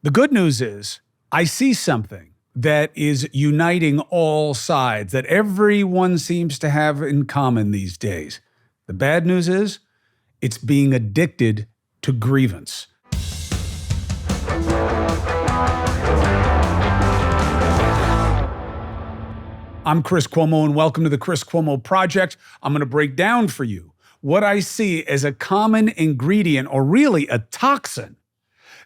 The good news is I see something that is uniting all sides, that everyone seems to have in common these days. The bad news is it's being addicted to grievance. I'm Chris Cuomo, and welcome to the Chris Cuomo Project. I'm going to break down for you what I see as a common ingredient, or really a toxin,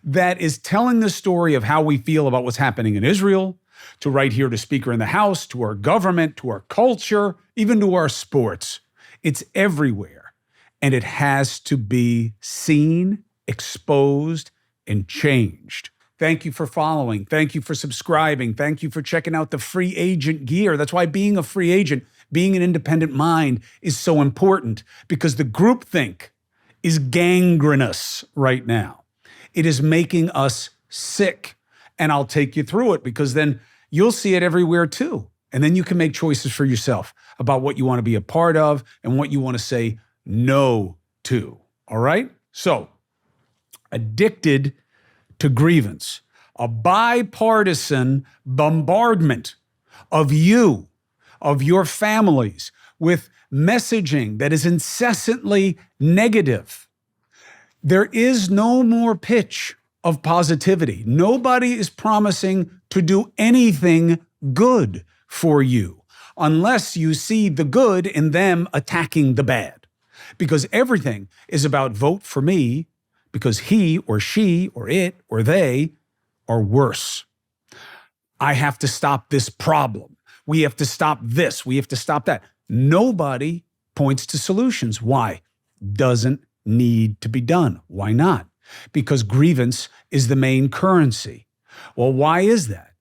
that is telling the story of how we feel about what's happening in Israel, to right here to Speaker in the House, to our government, to our culture, even to our sports. It's everywhere, and it has to be seen, exposed, and changed. Thank you for following. Thank you for subscribing. Thank you for checking out the free agent gear. That's why being a free agent, being an independent mind is so important, because the groupthink is gangrenous right now. It is making us sick. And I'll take you through it, because then you'll see it everywhere too. And then you can make choices for yourself about what you want to be a part of and what you want to say no to. All right? So, addicted to grievance, a bipartisan bombardment of you, of your families, with messaging that is incessantly negative. There is no more pitch of positivity. Nobody is promising to do anything good for you unless you see the good in them attacking the bad. Because everything is about vote for me because he or she or it or they are worse. I have to stop this problem. We have to stop this. We have to stop that. Nobody points to solutions. Why? Doesn't need to be done. Why not? Because grievance is the main currency. Well, why is that?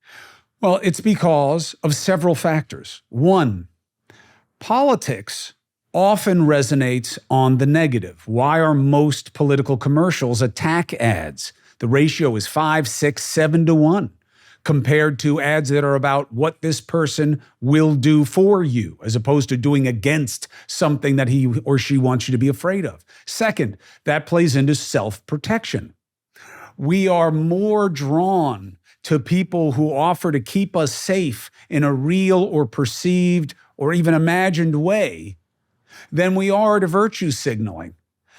Well, it's because of several factors. One, politics often resonates on the negative. Why are most political commercials attack ads? The ratio is 5, 6, 7 to 1. Compared to ads that are about what this person will do for you, as opposed to doing against something that he or she wants you to be afraid of. Second, that plays into self-protection. We are more drawn to people who offer to keep us safe in a real or perceived or even imagined way than we are to virtue signaling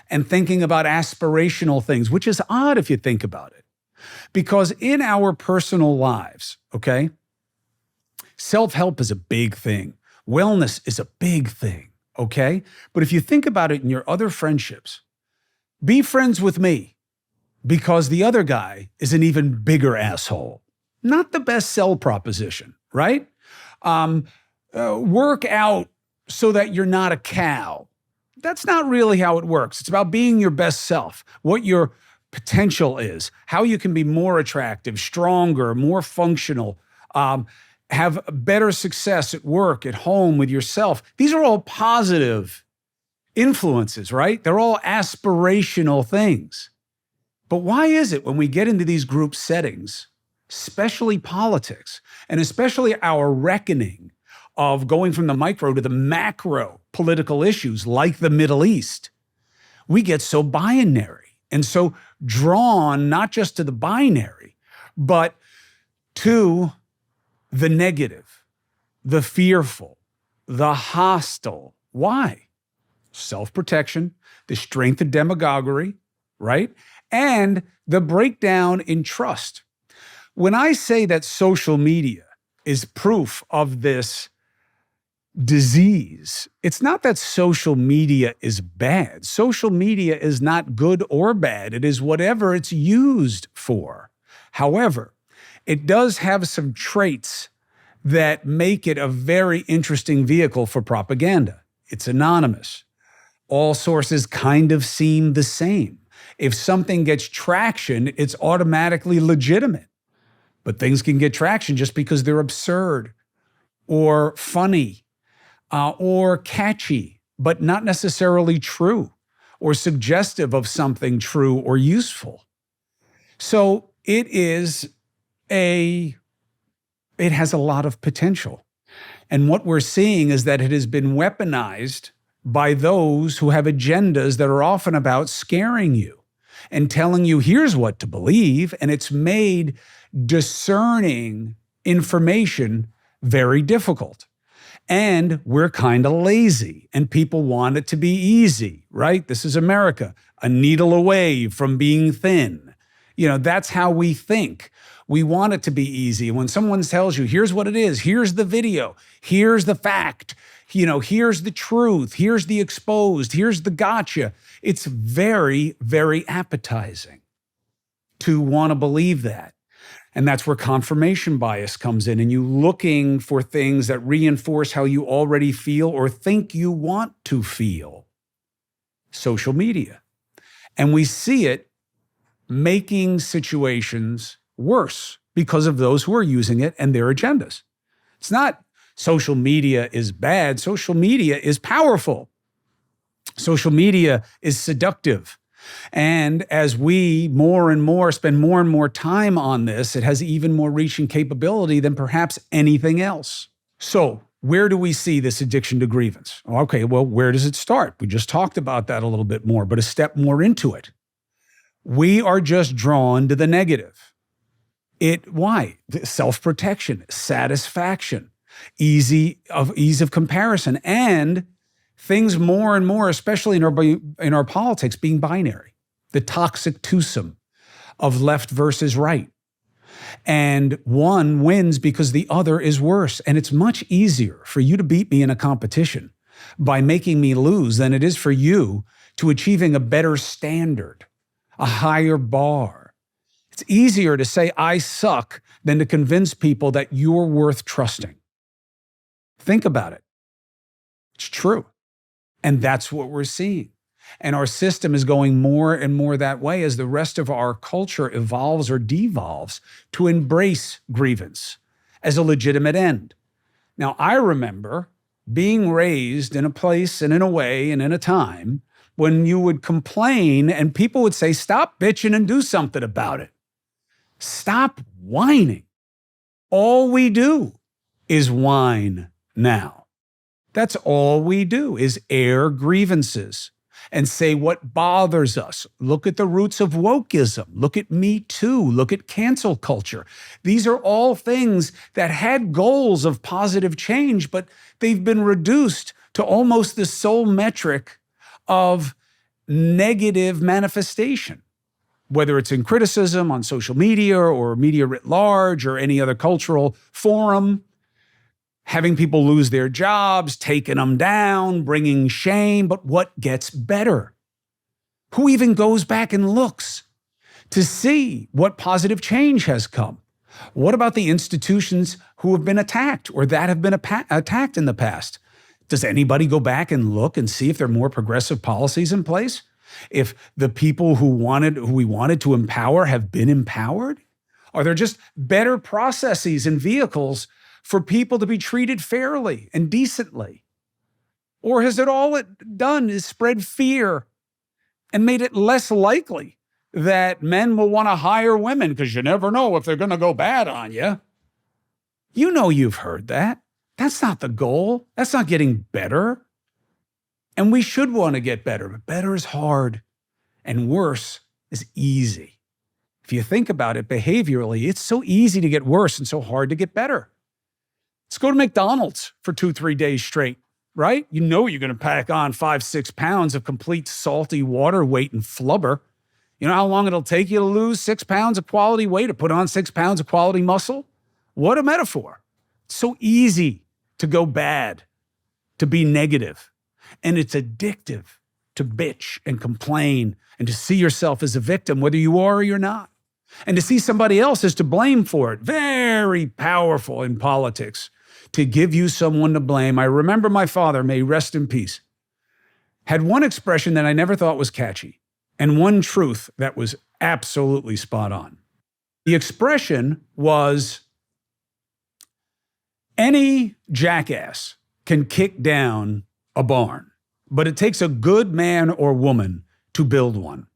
and thinking about aspirational things, which is odd if you think about it. Because in our personal lives, okay, self-help is a big thing. Wellness is a big thing, okay? But if you think about it in your other friendships, be friends with me because the other guy is an even bigger asshole. Not the best sell proposition, right? Work out so that you're not a cow. That's not really how it works. It's about being your best self, what your potential is, how you can be more attractive, stronger, more functional, have better success at work, at home, with yourself. These are all positive influences, right? They're all aspirational things. But why is it when we get into these group settings, especially politics, and especially our reckoning of going from the micro to the macro political issues like the Middle East, we get so binary? And so drawn not just to the binary, but to the negative, the fearful, the hostile. Why? Self-protection, the strength of demagoguery, right? And the breakdown in trust. When I say that social media is proof of this disease, it's not that social media is bad. Social media is not good or bad. It is whatever it's used for. However, it does have some traits that make it a very interesting vehicle for propaganda. It's anonymous. All sources kind of seem the same. If something gets traction, it's automatically legitimate. But things can get traction just because they're absurd or funny, or catchy, but not necessarily true or suggestive of something true or useful. So it has a lot of potential. And what we're seeing is that it has been weaponized by those who have agendas that are often about scaring you. and telling you here's what to believe. And it's made discerning information very difficult. And we're kind of lazy and people want it to be easy, right? This is America, a needle away from being thin. That's how we think. We want it to be easy. When someone tells you, here's what it is, here's the video, here's the fact, here's the truth, here's the exposed, here's the gotcha. It's very, very appetizing to want to believe that. And that's where confirmation bias comes in, and you looking for things that reinforce how you already feel or think you want to feel. Social media. And we see it making situations worse because of those who are using it and their agendas. It's not social media is bad. Social media is powerful. Social media is seductive. And as we more and more spend more and more time on this, it has even more reach and capability than perhaps anything else. So where do we see this addiction to grievance? Okay, well, where does it start? We just talked about that a little bit more, but a step more into it. We are just drawn to the negative. Why? Self-protection, satisfaction, ease of comparison, and things more and more, especially in our politics, being binary, the toxic twosome of left versus right. And one wins because the other is worse. And it's much easier for you to beat me in a competition by making me lose than it is for you to achieving a better standard, a higher bar. It's easier to say I suck than to convince people that you're worth trusting. Think about it. It's true. And that's what we're seeing. And our system is going more and more that way as the rest of our culture evolves or devolves to embrace grievance as a legitimate end. Now, I remember being raised in a place and in a way and in a time when you would complain and people would say, stop bitching and do something about it. Stop whining. All we do is whine now. That's all we do is air grievances and say what bothers us. Look at the roots of wokeism. Look at Me Too. Look at cancel culture. These are all things that had goals of positive change, but they've been reduced to almost the sole metric of negative manifestation, whether it's in criticism on social media or media writ large or any other cultural forum. Having people lose their jobs, taking them down, bringing shame. But what gets better? Who even goes back and looks to see what positive change has come? What about the institutions who have been attacked or that have been attacked in the past? Does anybody go back and look and see if there are more progressive policies in place? If the people who we wanted to empower have been empowered? Are there just better processes and vehicles for people to be treated fairly and decently? Or has it all it done is spread fear and made it less likely that men will want to hire women because you never know if they're going to go bad on you? You know you've heard that. That's not the goal. That's not getting better. And we should want to get better, but better is hard and worse is easy. If you think about it behaviorally, it's so easy to get worse and so hard to get better. Let's go to McDonald's for 2-3 days straight, right? You know you're going to pack on 5-6 pounds of complete salty water weight and flubber. You know how long it'll take you to lose 6 pounds of quality weight or put on 6 pounds of quality muscle? What a metaphor. It's so easy to go bad, to be negative. And it's addictive to bitch and complain and to see yourself as a victim, whether you are or you're not. And to see somebody else as to blame for it. Very powerful in politics to give you someone to blame. I remember my father, may he rest in peace, had one expression that I never thought was catchy and one truth that was absolutely spot on. The expression was, any jackass can kick down a barn, but it takes a good man or woman to build one.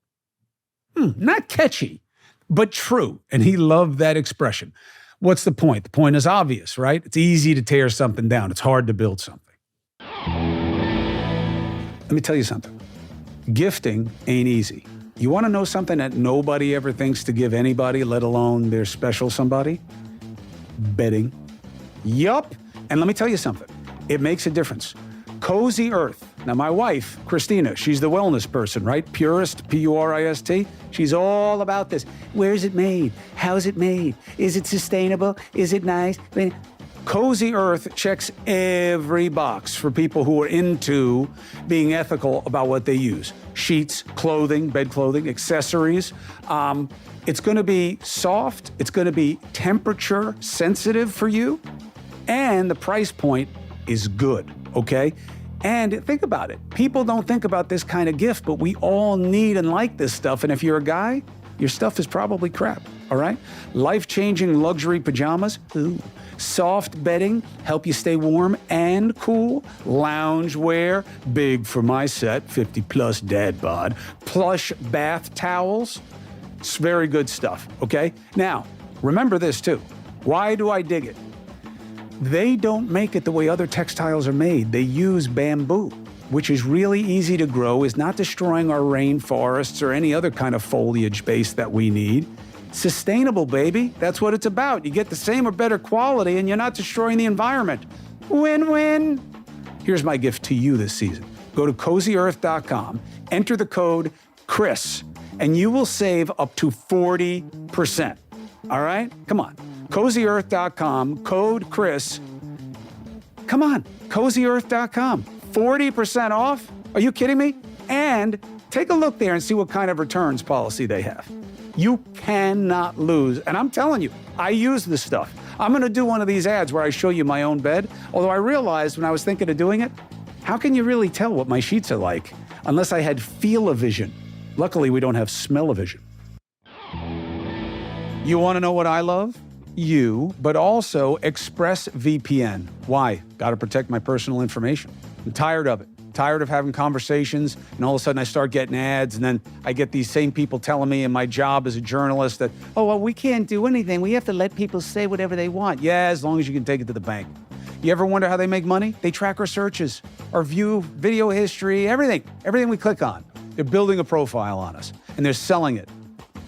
Not catchy, but true. And he loved that expression. What's the point? The point is obvious, right? It's easy to tear something down. It's hard to build something. Let me tell you something. Gifting ain't easy. You want to know something that nobody ever thinks to give anybody, let alone their special somebody? Bedding. Yup. And let me tell you something. It makes a difference. Cozy Earth. Now, my wife, Christina, she's the wellness person, right? Purist, P-U-R-I-S-T. She's all about this. Where is it made? How's it made? Is it sustainable? Is it nice? Cozy Earth checks every box for people who are into being ethical about what they use. Sheets, clothing, bed clothing, accessories. It's going to be soft. It's going to be temperature sensitive for you. And the price point is good, okay? And think about it. People don't think about this kind of gift, but we all need and like this stuff. And if you're a guy, your stuff is probably crap, all right? Life-changing luxury pajamas. Ooh. Soft bedding, help you stay warm and cool. Lounge wear, big for my set, 50-plus dad bod. Plush bath towels. It's very good stuff, okay? Now, remember this too. Why do I dig it? They don't make it the way other textiles are made. They use bamboo, which is really easy to grow, is not destroying our rainforests or any other kind of foliage base that we need. Sustainable, baby. That's what it's about. You get the same or better quality and you're not destroying the environment. Win-win. Here's my gift to you this season. Go to CozyEarth.com, enter the code CHRIS, and you will save up to 40%. All right? Come on. CozyEarth.com, code CHRIS. Come on, CozyEarth.com. 40% off? Are you kidding me? And take a look there and see what kind of returns policy they have. You cannot lose. And I'm telling you, I use this stuff. I'm going to do one of these ads where I show you my own bed. Although I realized when I was thinking of doing it, how can you really tell what my sheets are like unless I had feel-o-vision? Luckily, we don't have smell-o-vision. You want to know what I love? You, but also ExpressVPN. Why? Got to protect my personal information. I'm tired of it. Tired of having conversations, and all of a sudden I start getting ads, and then I get these same people telling me in my job as a journalist that, oh, well, we can't do anything. We have to let people say whatever they want. Yeah, as long as you can take it to the bank. You ever wonder how they make money? They track our searches, our view, video history, everything we click on. They're building a profile on us, and they're selling it.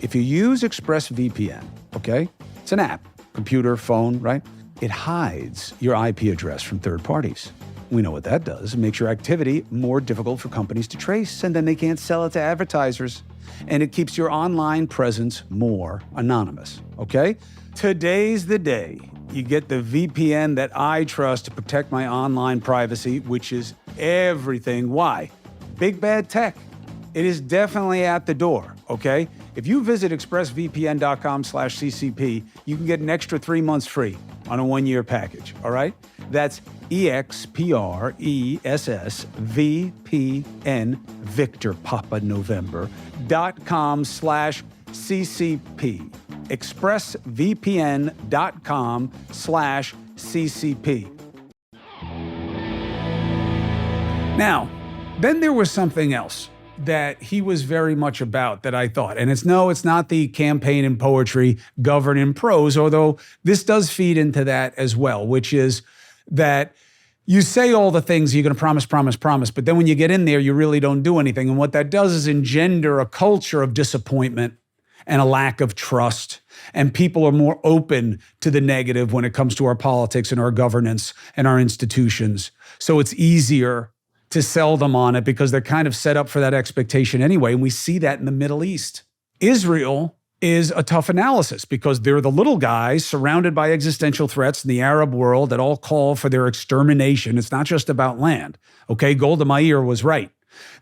If you use ExpressVPN, okay, it's an app, computer, phone, right? It hides your IP address from third parties. We know what that does. It makes your activity more difficult for companies to trace, and then they can't sell it to advertisers. And it keeps your online presence more anonymous, okay? Today's the day you get the VPN that I trust to protect my online privacy, which is everything. Why? Big bad tech. It is definitely at the door, okay? If you visit expressvpn.com/CCP, you can get an extra 3 months free on a 1-year package, all right? That's EXPRESSVPN, Victor Papa November, .com/CCP. expressvpn.com/CCP. Now, then there was something else that he was very much about that I thought, and it's not the campaign and poetry govern in prose, although this does feed into that as well, which is that you say all the things you're going to promise, but then when you get in there, you really don't do anything. And what that does is engender a culture of disappointment and a lack of trust. And people are more open to the negative when it comes to our politics and our governance and our institutions. So it's easier to sell them on it because they're kind of set up for that expectation anyway. And we see that in the Middle East. Israel is a tough analysis because they're the little guys surrounded by existential threats in the Arab world that all call for their extermination. It's not just about land. Okay, Golda Meir was right.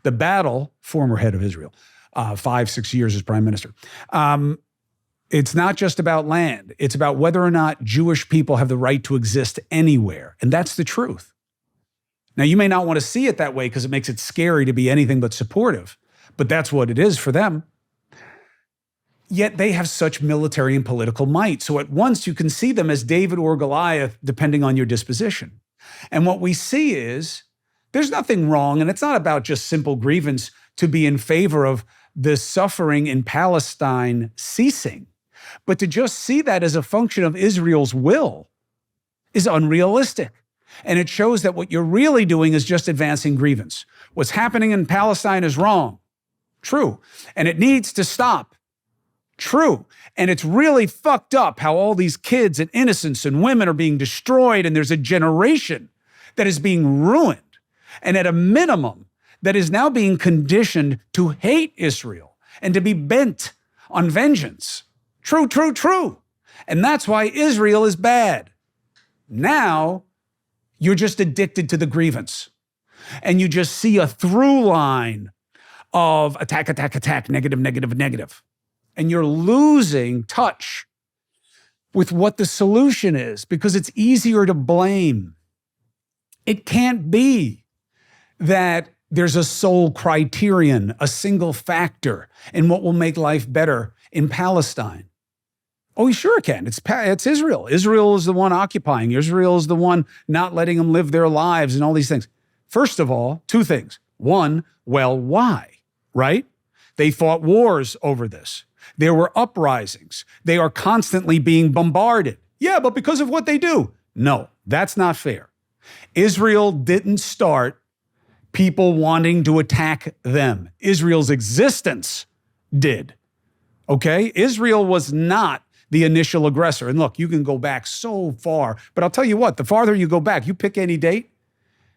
The battle, former head of Israel, 5-6 years as prime minister. It's not just about land. It's about whether or not Jewish people have the right to exist anywhere. And that's the truth. Now, you may not want to see it that way because it makes it scary to be anything but supportive, but that's what it is for them. Yet they have such military and political might. So at once you can see them as David or Goliath, depending on your disposition. And what we see is there's nothing wrong, and it's not about just simple grievance to be in favor of the suffering in Palestine ceasing, but to just see that as a function of Israel's will is unrealistic. And it shows that what you're really doing is just advancing grievance. What's happening in Palestine is wrong. True. And it needs to stop. True. And it's really fucked up how all these kids and innocents and women are being destroyed, and there's a generation that is being ruined. And at a minimum, that is now being conditioned to hate Israel and to be bent on vengeance. True, true, true. And that's why Israel is bad. Now, you're just addicted to the grievance. And you just see a through line of attack, attack, attack, negative, negative, negative. And you're losing touch with what the solution is because it's easier to blame. It can't be that there's a sole criterion, a single factor in what will make life better in Palestine. Oh, sure it can. It's Israel. Israel is the one occupying. Israel is the one not letting them live their lives and all these things. First of all, two things. One, well, why? Right? They fought wars over this. There were uprisings. They are constantly being bombarded. Yeah, but because of what they do. No, that's not fair. Israel didn't start people wanting to attack them. Israel's existence did. Okay? Israel was not the initial aggressor. And look, you can go back so far, but I'll tell you what, the farther you go back, you pick any date,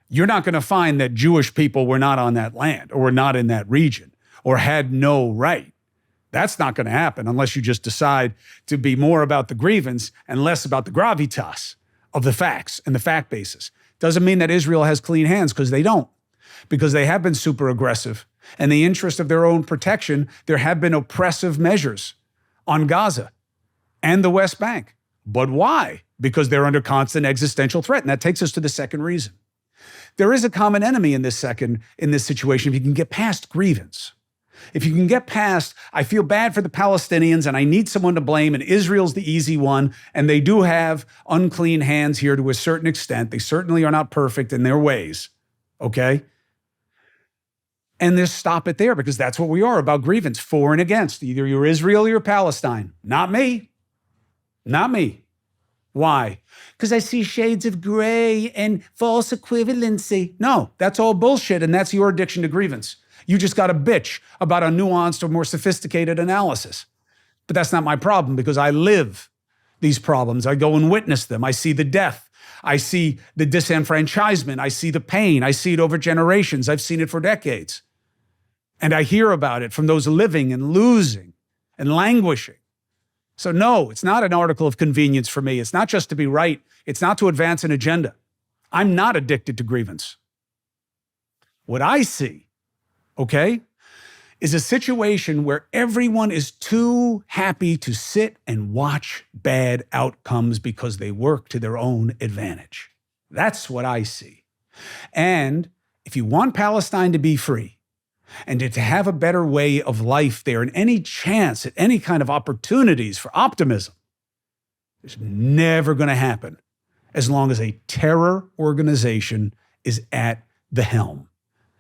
you're not going to find that Jewish people were not on that land or were not in that region or had no right. That's not going to happen unless you just decide to be more about the grievance and less about the gravitas of the facts and the fact basis. Doesn't mean that Israel has clean hands, because they don't. Because they have been super aggressive. In the interest of their own protection, there have been oppressive measures on Gaza and the West Bank. But why? Because they're under constant existential threat. And that takes us to the second reason. There is a common enemy in this situation if you can get past grievance. If you can get past, I feel bad for the Palestinians and I need someone to blame, and Israel's the easy one, and they do have unclean hands here to a certain extent. They certainly are not perfect in their ways, okay? And just stop it there, because that's what we are about grievance, for and against. Either you're Israel or you're Palestine. Not me. Not me. Why? Because I see shades of gray and false equivalency. No, that's all bullshit, and that's your addiction to grievance. You just got to bitch about a nuanced or more sophisticated analysis. But that's not my problem, because I live these problems. I go and witness them. I see the death. I see the disenfranchisement. I see the pain. I see it over generations. I've seen it for decades. And I hear about it from those living and losing and languishing. So no, it's not an article of convenience for me. It's not just to be right. It's not to advance an agenda. I'm not addicted to grievance. What I see, okay, is a situation where everyone is too happy to sit and watch bad outcomes because they work to their own advantage. That's what I see. And if you want Palestine to be free and to have a better way of life there and any chance at any kind of opportunities for optimism, it's never going to happen as long as a terror organization is at the helm.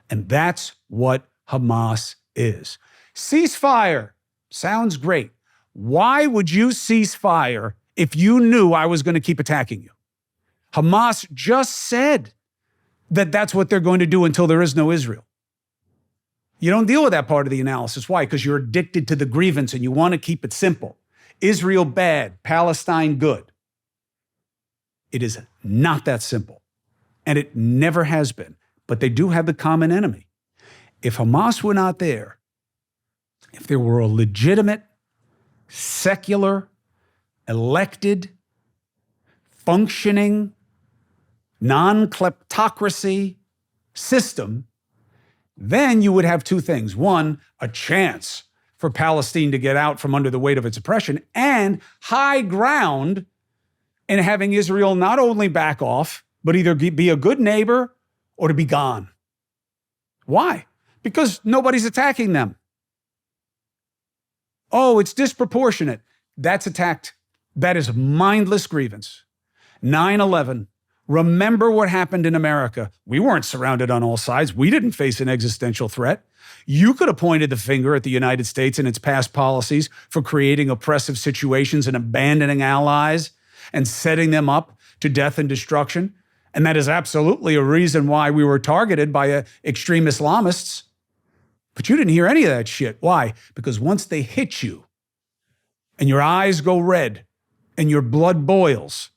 And that's what Hamas is. Ceasefire sounds great. Why would you cease fire if you knew I was going to keep attacking you? Hamas just said that that's what they're going to do until there is no Israel. You don't deal with that part of the analysis. Why? Because you're addicted to the grievance and you want to keep it simple. Israel bad, Palestine good. It is not that simple. And it never has been. But they do have the common enemy. If Hamas were not there, if there were a legitimate, secular, elected, functioning, non-kleptocracy system, then you would have two things. One, a chance for Palestine to get out from under the weight of its oppression, and high ground in having Israel not only back off, but either be a good neighbor or to be gone. Why? Because nobody's attacking them. Oh, it's disproportionate. That's attacked. That is mindless grievance. 9/11. Remember what happened in America. We weren't surrounded on all sides. We didn't face an existential threat. You could have pointed the finger at the United States and its past policies for creating oppressive situations and abandoning allies and setting them up to death and destruction. And that is absolutely a reason why we were targeted by extreme Islamists. But you didn't hear any of that shit. Why? Because once they hit you and your eyes go red and your blood boils,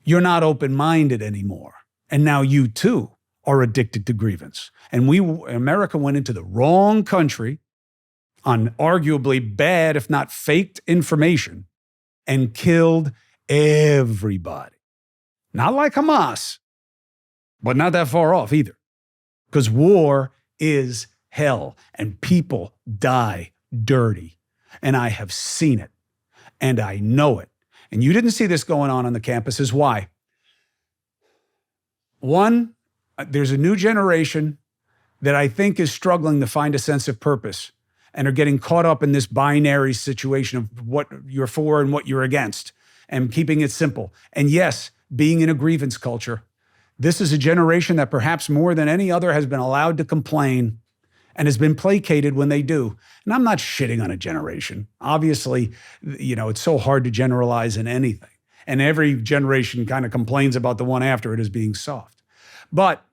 you're not open-minded anymore. And now you too are addicted to grievance. And America went into the wrong country on arguably bad, if not faked information, and killed everybody. Not like Hamas, but not that far off either. Because war is hell and people die dirty. And I have seen it and I know it. And you didn't see this going on the campuses. Why? One, there's a new generation that I think is struggling to find a sense of purpose and are getting caught up in this binary situation of what you're for and what you're against and keeping it simple. And yes, being in a grievance culture, this is a generation that perhaps more than any other has been allowed to complain and has been placated when they do. And I'm not shitting on a generation. Obviously, it's so hard to generalize in anything. And every generation kind of complains about the one after it as being soft. But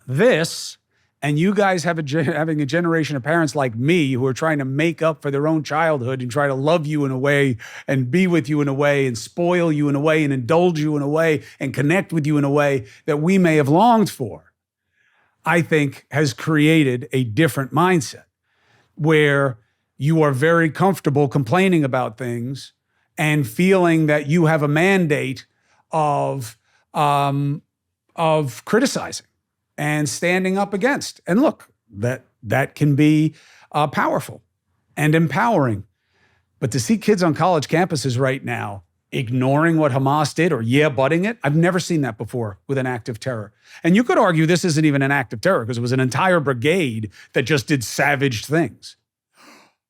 this, and you guys having a generation of parents like me who are trying to make up for their own childhood and try to love you in a way and be with you in a way and spoil you in a way and indulge you in a way and connect with you in a way that we may have longed for, I think has created a different mindset where you are very comfortable complaining about things and feeling that you have a mandate of criticizing and standing up against. And look, that can be powerful and empowering. But to see kids on college campuses right now ignoring what Hamas did or butting it, I've never seen that before with an act of terror. And you could argue this isn't even an act of terror because it was an entire brigade that just did savage things.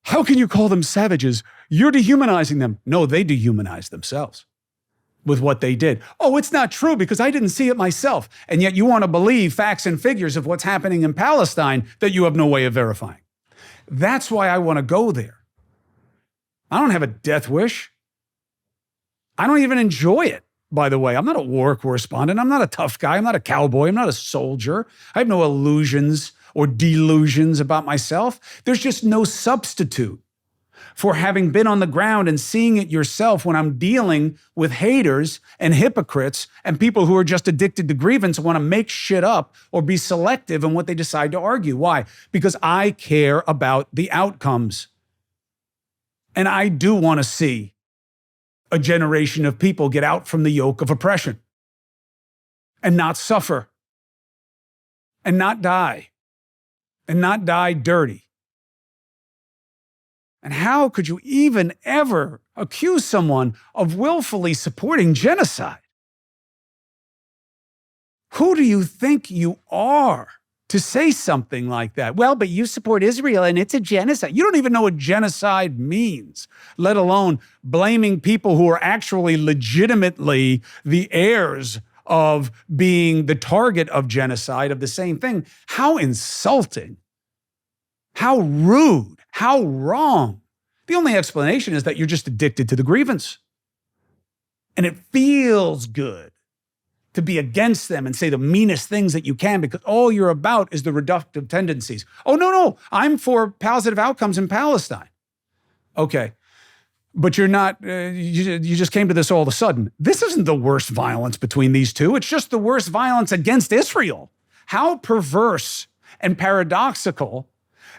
How can you call them savages? You're dehumanizing them. No, they dehumanize themselves with what they did. Oh, it's not true because I didn't see it myself. And yet you want to believe facts and figures of what's happening in Palestine that you have no way of verifying. That's why I want to go there. I don't have a death wish. I don't even enjoy it, by the way. I'm not a war correspondent. I'm not a tough guy. I'm not a cowboy. I'm not a soldier. I have no illusions or delusions about myself. There's just no substitute for having been on the ground and seeing it yourself when I'm dealing with haters and hypocrites and people who are just addicted to grievance and want to make shit up or be selective in what they decide to argue. Why? Because I care about the outcomes. And I do want to see a generation of people get out from the yoke of oppression and not suffer and not die dirty. And how could you even ever accuse someone of willfully supporting genocide? Who do you think you are to say something like that? Well, but you support Israel and it's a genocide. You don't even know what genocide means, let alone blaming people who are actually legitimately the heirs of being the target of genocide of the same thing. How insulting. How rude. How wrong. The only explanation is that you're just addicted to the grievance. And it feels good to be against them and say the meanest things that you can because all you're about is the reductive tendencies. Oh, no, I'm for positive outcomes in Palestine. Okay, but you're not, you just came to this all of a sudden. This isn't the worst violence between these two. It's just the worst violence against Israel. How perverse and paradoxical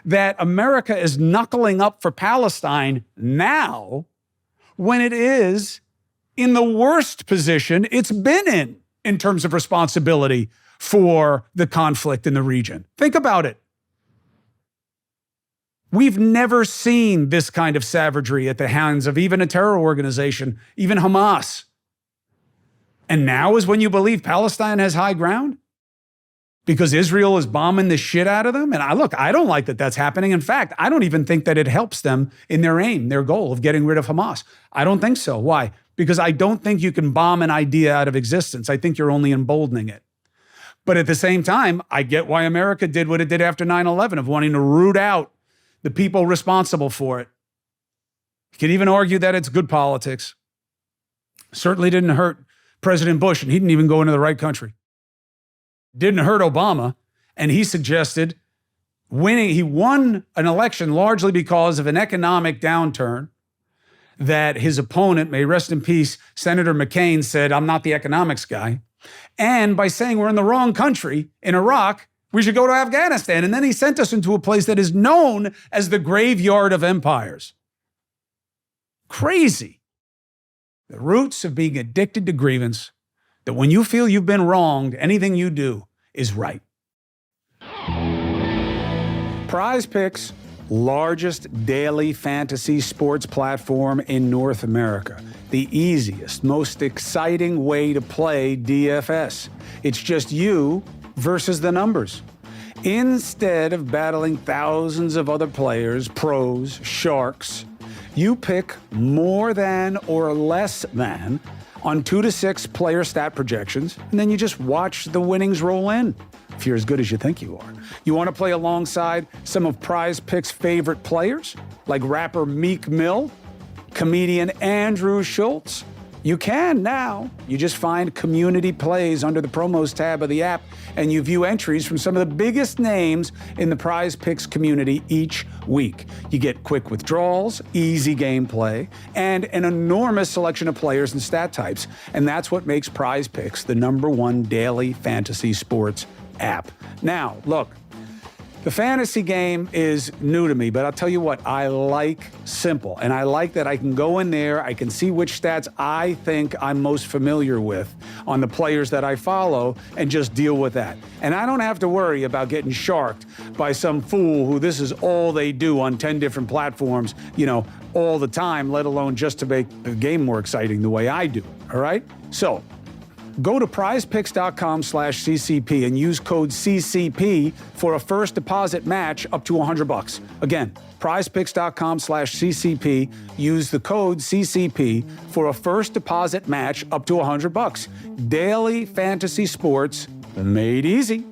that America is knuckling up for Palestine now when it is in the worst position it's been in terms of responsibility for the conflict in the region. Think about it. We've never seen this kind of savagery at the hands of even a terror organization, even Hamas. And now is when you believe Palestine has high ground? Because Israel is bombing the shit out of them? And I don't like that that's happening. In fact, I don't even think that it helps them in their aim, their goal of getting rid of Hamas. I don't think so. Why? Because I don't think you can bomb an idea out of existence. I think you're only emboldening it. But at the same time, I get why America did what it did after 9/11 of wanting to root out the people responsible for it. You could even argue that it's good politics. Certainly didn't hurt President Bush, and he didn't even go into the right country. Didn't hurt Obama, and he suggested He won an election largely because of an economic downturn that his opponent, may rest in peace, Senator McCain, said, I'm not the economics guy. And by saying we're in the wrong country, in Iraq, we should go to Afghanistan. And then he sent us into a place that is known as the graveyard of empires. Crazy. The roots of being addicted to grievance, that when you feel you've been wronged, anything you do is right. Prize Picks, largest daily fantasy sports platform in North America. The easiest, most exciting way to play DFS. It's just you versus the numbers. Instead of battling thousands of other players, pros, sharks, you pick more than or less than on 2 to 6 player stat projections, and then you just watch the winnings roll in. If you're as good as you think you are. You want to play alongside some of Prize Picks' favorite players, like rapper Meek Mill, comedian Andrew Schultz? You can now. You just find community plays under the promos tab of the app, and you view entries from some of the biggest names in the Prize Picks community each week. You get quick withdrawals, easy gameplay, and an enormous selection of players and stat types. And that's what makes Prize Picks the #1 daily fantasy sports app. Now, look, the fantasy game is new to me, but I'll tell you what, I like simple. And I like that I can go in there, I can see which stats I think I'm most familiar with on the players that I follow and just deal with that. And I don't have to worry about getting sharked by some fool who this is all they do on 10 different platforms, all the time, let alone just to make the game more exciting the way I do, all right? So, go to prizepicks.com/CCP and use code CCP for a first deposit match up to $100. Again, prizepicks.com/CCP. Use the code CCP for a first deposit match up to $100. Daily fantasy sports made easy.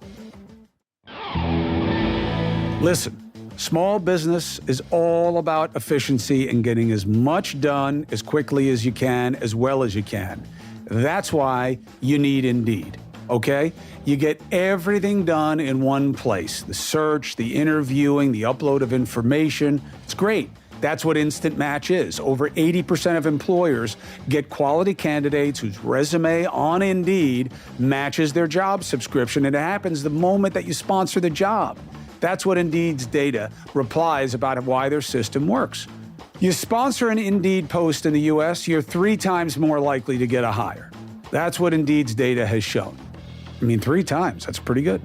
Listen, small business is all about efficiency and getting as much done as quickly as you can, as well as you can. That's why you need Indeed, okay? You get everything done in one place. The search, the interviewing, the upload of information. It's great. That's what Instant Match is. Over 80% of employers get quality candidates whose resume on Indeed matches their job subscription, and it happens the moment that you sponsor the job. That's what Indeed's data replies about why their system works. You sponsor an Indeed post in the U.S., you're 3 times more likely to get a hire. That's what Indeed's data has shown. 3 times, that's pretty good.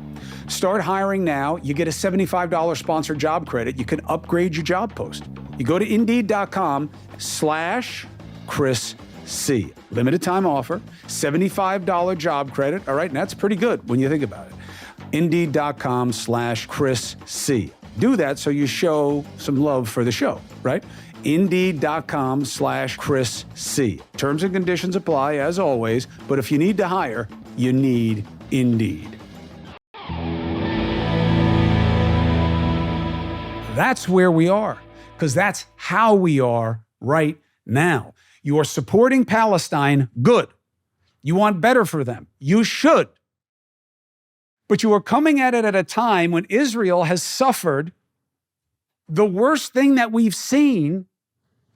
Start hiring now. You get a $75 sponsored job credit. You can upgrade your job post. You go to Indeed.com/Chris C. Limited time offer, $75 job credit. All right, and that's pretty good when you think about it. Indeed.com/Chris C. Do that so you show some love for the show, right? Indeed.com/Chris C. Terms and conditions apply, as always, but if you need to hire, you need Indeed. That's where we are, because that's how we are right now. You are supporting Palestine, good. You want better for them, you should. But you are coming at it at a time when Israel has suffered the worst thing that we've seen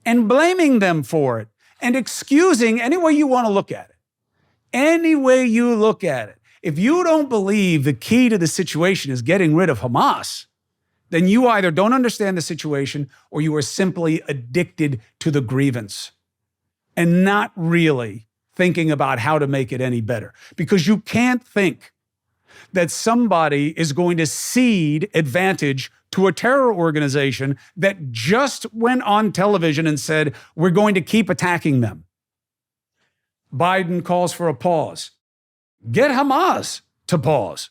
and blaming them for it and excusing any way you want to look at it. Any way you look at it. If you don't believe the key to the situation is getting rid of Hamas, then you either don't understand the situation or you are simply addicted to the grievance and not really thinking about how to make it any better. Because you can't think that somebody is going to cede advantage to a terror organization that just went on television and said, we're going to keep attacking them. Biden calls for a pause. Get Hamas to pause.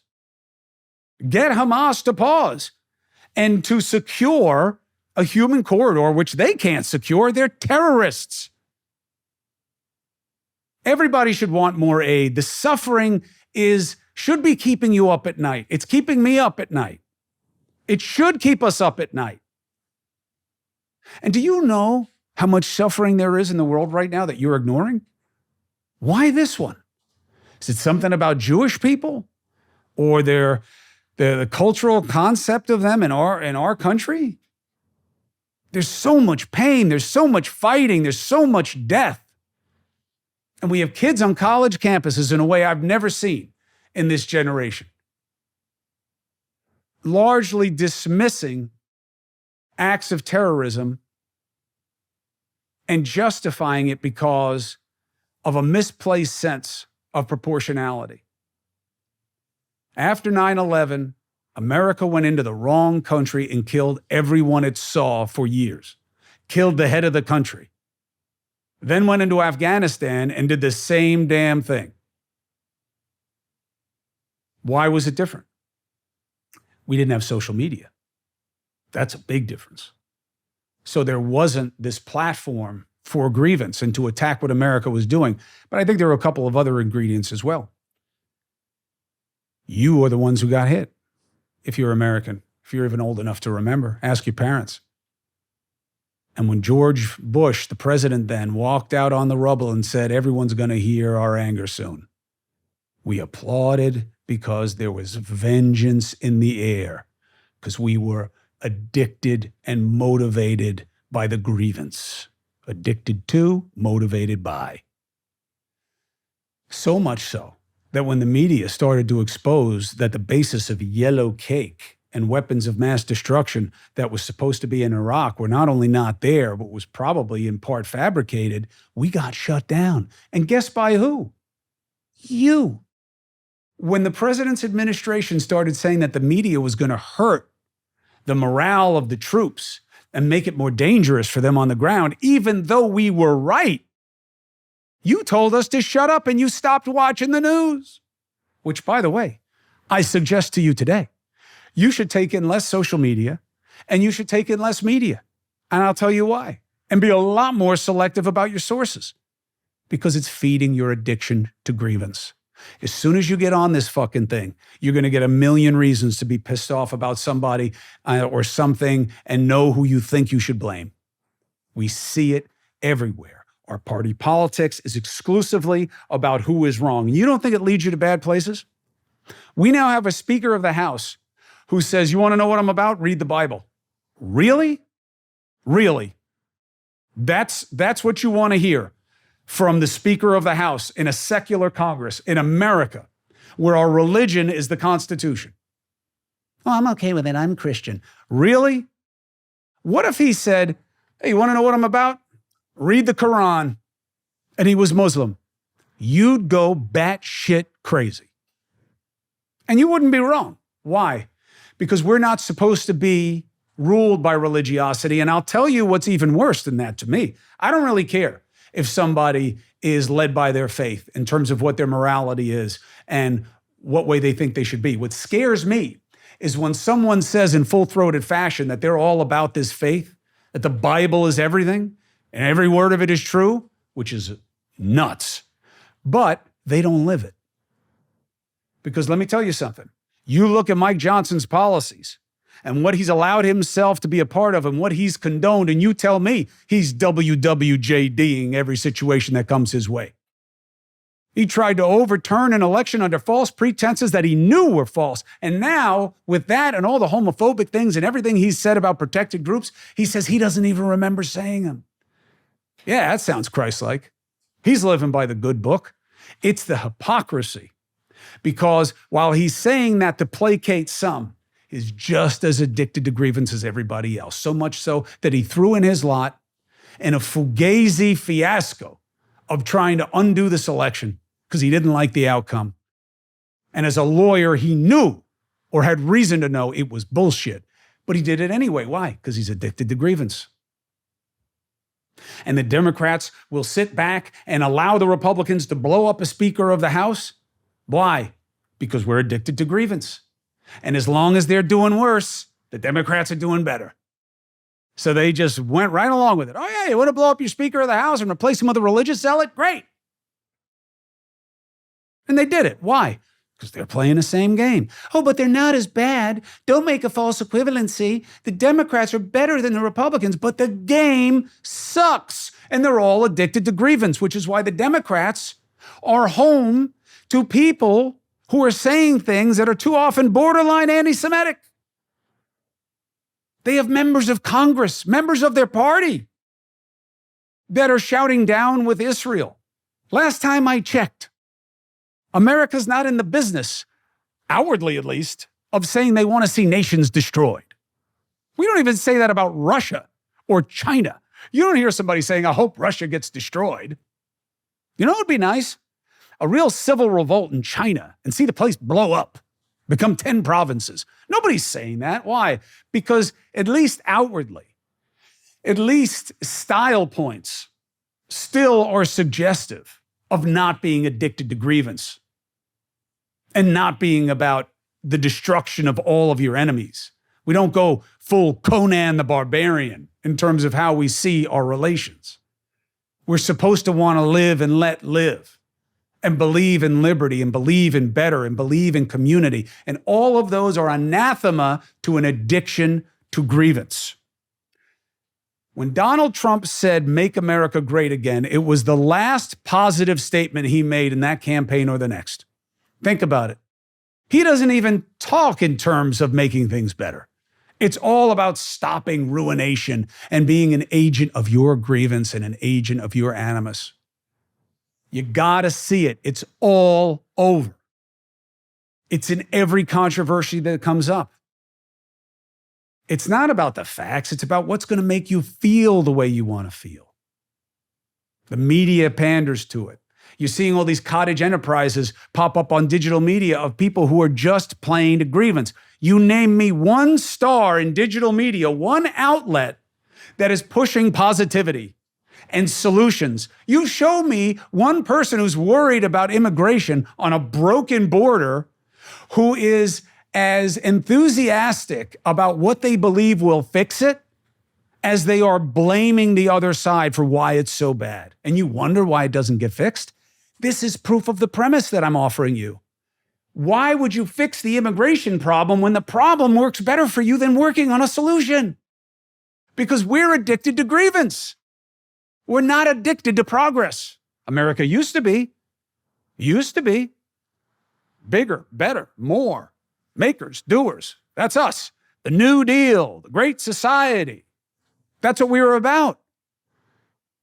Get Hamas to pause. And to secure a human corridor, which they can't secure, they're terrorists. Everybody should want more aid. The suffering should be keeping you up at night. It's keeping me up at night. It should keep us up at night. And do you know how much suffering there is in the world right now that you're ignoring? Why this one? Is it something about Jewish people? Or their the cultural concept of them in our country. There's so much pain, there's so much fighting, there's so much death. And we have kids on college campuses in a way I've never seen in this generation, largely dismissing acts of terrorism and justifying it because of a misplaced sense of proportionality. After 9/11, America went into the wrong country and killed everyone it saw for years, killed the head of the country, then went into Afghanistan and did the same damn thing. Why was it different? We didn't have social media. That's a big difference. So there wasn't this platform for grievance and to attack what America was doing. But I think there were a couple of other ingredients as well. You are the ones who got hit. If you're American, if you're even old enough to remember, ask your parents. And when George Bush, the president then, walked out on the rubble and said, everyone's going to hear our anger soon, we applauded because there was vengeance in the air, because we were addicted and motivated by the grievance. Addicted to, motivated by. So much so that when the media started to expose that the basis of yellow cake and weapons of mass destruction that was supposed to be in Iraq were not only not there, but was probably in part fabricated, we got shut down. And guess by who? You. When the president's administration started saying that the media was going to hurt the morale of the troops and make it more dangerous for them on the ground, even though we were right, you told us to shut up and you stopped watching the news. Which, by the way, I suggest to you today, you should take in less social media and you should take in less media. And I'll tell you why. And be a lot more selective about your sources. Because it's feeding your addiction to grievance. As soon as you get on this fucking thing, you're going to get a million reasons to be pissed off about somebody or something and know who you think you should blame. We see it everywhere. Our party politics is exclusively about who is wrong. You don't think it leads you to bad places? We now have a Speaker of the House who says, you want to know what I'm about? Read the Bible. Really? Really? That's what you want to hear from the Speaker of the House in a secular Congress in America, where our religion is the Constitution. Oh, I'm okay with it. I'm Christian. Really? What if he said, hey, you want to know what I'm about? Read the Quran. And he was Muslim. You'd go batshit crazy. And you wouldn't be wrong. Why? Because we're not supposed to be ruled by religiosity. And I'll tell you what's even worse than that to me. I don't really care if somebody is led by their faith in terms of what their morality is and what way they think they should be. What scares me is when someone says in full-throated fashion that they're all about this faith, that the Bible is everything, and every word of it is true, which is nuts, but they don't live it. Because let me tell you something. You look at Mike Johnson's policies and what he's allowed himself to be a part of and what he's condoned, and you tell me he's WWJDing every situation that comes his way. He tried to overturn an election under false pretenses that he knew were false. And now, with that and all the homophobic things and everything he's said about protected groups, he says he doesn't even remember saying them. Yeah, that sounds Christ-like. He's living by the good book. It's the hypocrisy. Because while he's saying that to placate some, is just as addicted to grievance as everybody else. So much so that he threw in his lot in a fugazi fiasco of trying to undo this election because he didn't like the outcome. And as a lawyer, he knew or had reason to know it was bullshit. But he did it anyway. Why? Because he's addicted to grievance. And the Democrats will sit back and allow the Republicans to blow up a Speaker of the House. Why? Because we're addicted to grievance. And as long as they're doing worse, the Democrats are doing better. So they just went right along with it. Oh, yeah, you want to blow up your Speaker of the House and replace him with a religious zealot? Great. And they did it. Why? Because they're playing the same game. Oh, but they're not as bad. Don't make a false equivalency. The Democrats are better than the Republicans, but the game sucks. And they're all addicted to grievance, which is why the Democrats are home to people who are saying things that are too often borderline anti-Semitic. They have members of Congress, members of their party, that are shouting down with Israel. Last time I checked, America's not in the business, outwardly at least, of saying they want to see nations destroyed. We don't even say that about Russia or China. You don't hear somebody saying, I hope Russia gets destroyed. You know what would be nice? A real civil revolt in China and see the place blow up, become 10 provinces. Nobody's saying that. Why? Because at least outwardly, at least style points still are suggestive of not being addicted to grievance and not being about the destruction of all of your enemies. We don't go full Conan the Barbarian in terms of how we see our relations. We're supposed to want to live and let live and believe in liberty and believe in better and believe in community. And all of those are anathema to an addiction to grievance. When Donald Trump said, "Make America Great Again," it was the last positive statement he made in that campaign or the next. Think about it. He doesn't even talk in terms of making things better. It's all about stopping ruination and being an agent of your grievance and an agent of your animus. You gotta see it. It's all over. It's in every controversy that comes up. It's not about the facts. It's about what's going to make you feel the way you want to feel. The media panders to it. You're seeing all these cottage enterprises pop up on digital media of people who are just playing to grievance. You name me one star in digital media, one outlet that is pushing positivity and solutions. You show me one person who's worried about immigration on a broken border who is as enthusiastic about what they believe will fix it as they are blaming the other side for why it's so bad. And you wonder why it doesn't get fixed? This is proof of the premise that I'm offering you. Why would you fix the immigration problem when the problem works better for you than working on a solution? Because we're addicted to grievance. We're not addicted to progress. America used to be. Bigger, better, more. Makers, doers. That's us. The New Deal, the Great Society. That's what we were about.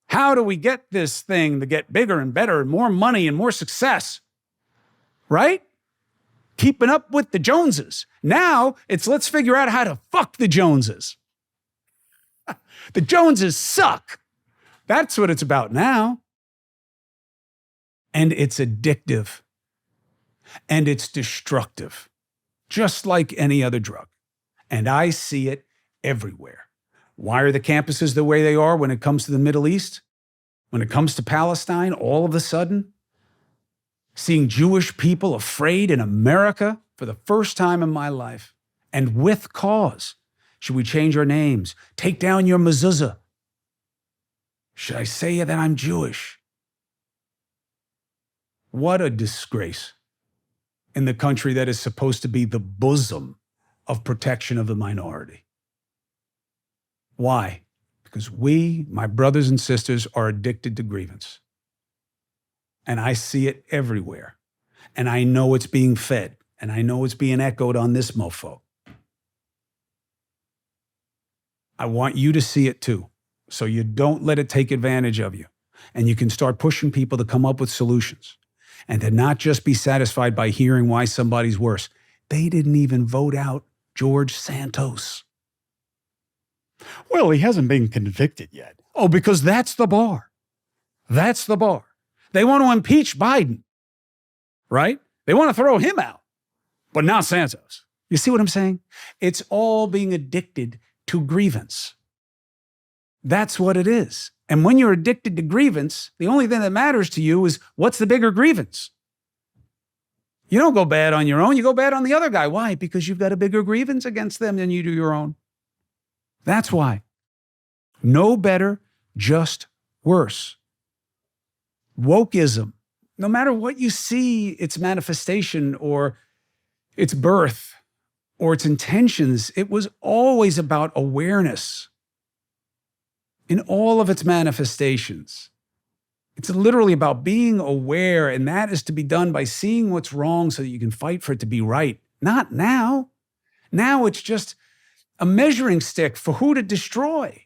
How do we get this thing to get bigger and better and more money and more success? Right? Keeping up with the Joneses. Now it's let's figure out how to fuck the Joneses. The Joneses suck. That's what it's about now. And it's addictive. And it's destructive. Just like any other drug. And I see it everywhere. Why are the campuses the way they are when it comes to the Middle East? When it comes to Palestine, all of a sudden, seeing Jewish people afraid in America for the first time in my life, and with cause. Should we change our names? Take down your mezuzah. Should I say that I'm Jewish? What a disgrace in the country that is supposed to be the bosom of protection of the minority. Why? Because we, my brothers and sisters, are addicted to grievance. And I see it everywhere. And I know it's being fed. And I know it's being echoed on this mofo. I want you to see it too, so you don't let it take advantage of you. And you can start pushing people to come up with solutions and to not just be satisfied by hearing why somebody's worse. They didn't even vote out George Santos. Well, he hasn't been convicted yet. Oh, because that's the bar. That's the bar. They want to impeach Biden, right? They want to throw him out, but not Santos. You see what I'm saying? It's all being addicted to grievance. That's what it is. And when you're addicted to grievance, the only thing that matters to you is what's the bigger grievance? You don't go bad on your own. You go bad on the other guy. Why? Because you've got a bigger grievance against them than you do your own. That's why. No better, just worse. Wokeism, no matter what you see its manifestation or its birth or its intentions, it was always about awareness in all of its manifestations. It's literally about being aware, and that is to be done by seeing what's wrong so that you can fight for it to be right. Not now. Now it's just a measuring stick for who to destroy.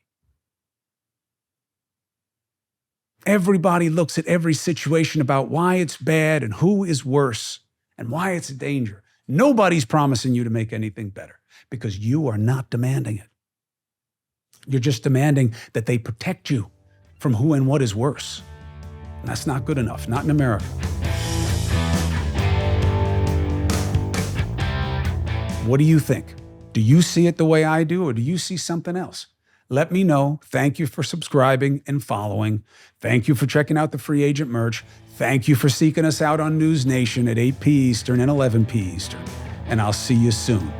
Everybody looks at every situation about why it's bad and who is worse and why it's a danger. Nobody's promising you to make anything better because you are not demanding it. You're just demanding that they protect you from who and what is worse. And that's not good enough, not in America. What do you think? Do you see it the way I do, or do you see something else? Let me know. Thank you for subscribing and following. Thank you for checking out the free agent merch. Thank you for seeking us out on News Nation at 8 p. Eastern and 11 p. Eastern. And I'll see you soon.